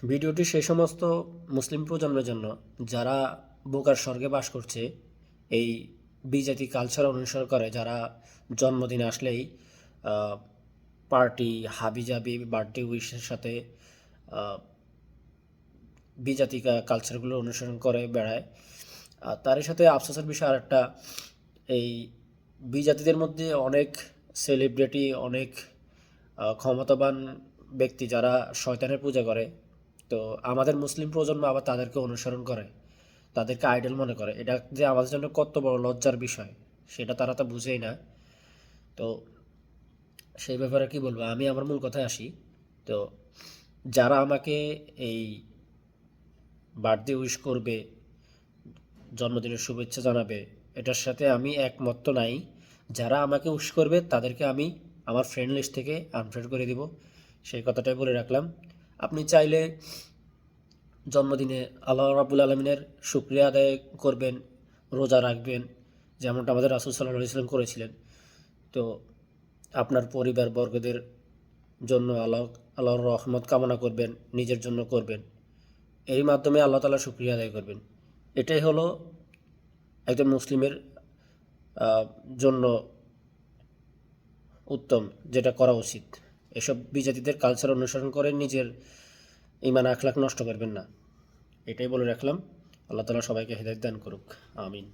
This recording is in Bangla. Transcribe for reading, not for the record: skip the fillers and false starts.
ভিডিওটি সেই সমস্ত মুসলিম প্রজন্মের জন্য যারা বোকার স্বর্গে বাস করছে, এই বিজাতি কালচার অনুসরণ করে, যারা জন্মদিন আসলেই পার্টি হাবিজাবি বার্থডে উইশের সাথে বিজাতি কালচারগুলো অনুসরণ করে বেড়ায়। তারই সাথে আফসোসের বিষয় আরেকটা, এই বিজাতিদের মধ্যে অনেক সেলিব্রিটি, অনেক ক্ষমতাবান ব্যক্তি যারা শয়তানের পূজা করে। তো আমাদের মুসলিম প্রজন্ম আবার তাদেরকে অনুসরণ করে, তাদেরকে আইডল মনে করে। এটা যে আমাদের জন্য কত বড় লজ্জার বিষয় সেটা তারা তো বুঝেই না। তো সেই ব্যাপারে কি বলবো, আমি আমার মূল কথায় আসি। তো যারা আমাকে এই বার্থডে উইশ করবে, জন্মদিনের শুভেচ্ছা জানাবে, এটার সাথে আমি একমত তো নাই। যারা আমাকে উইশ করবে তাদেরকে আমি আমার ফ্রেন্ড লিস্ট থেকে আনফ্রেন্ড করে দিব, সেই কথাটাই বলে রাখলাম। আপনি চাইলে জন্মদিনে আল্লাহ রাব্বুল আলমিনের শুকরিয়া আদায় করবেন, রোজা রাখবেন, যেমনটা আমাদের রাসূল সাল্লাল্লাহু আলাইহি ওয়াসাল্লাম করেছিলেন। তো আপনার পরিবারবর্গদের জন্য আল্লাহর রহমত কামনা করবেন, নিজের জন্য করবেন, এর মাধ্যমে আল্লাহ তাআলার শুকরিয়া আদায় করবেন। এটাই হলো একজন মুসলিমের জন্য উত্তম, যেটা করা উচিত। এসব বিজাতিদের কালচার অনুসরণ করে নিজের ঈমান আখলাক নষ্ট করবেন না, এটাই বলে রাখলাম। আল্লাহ তাআলা সবাইকে হেদায়েত দান করুক, আমিন।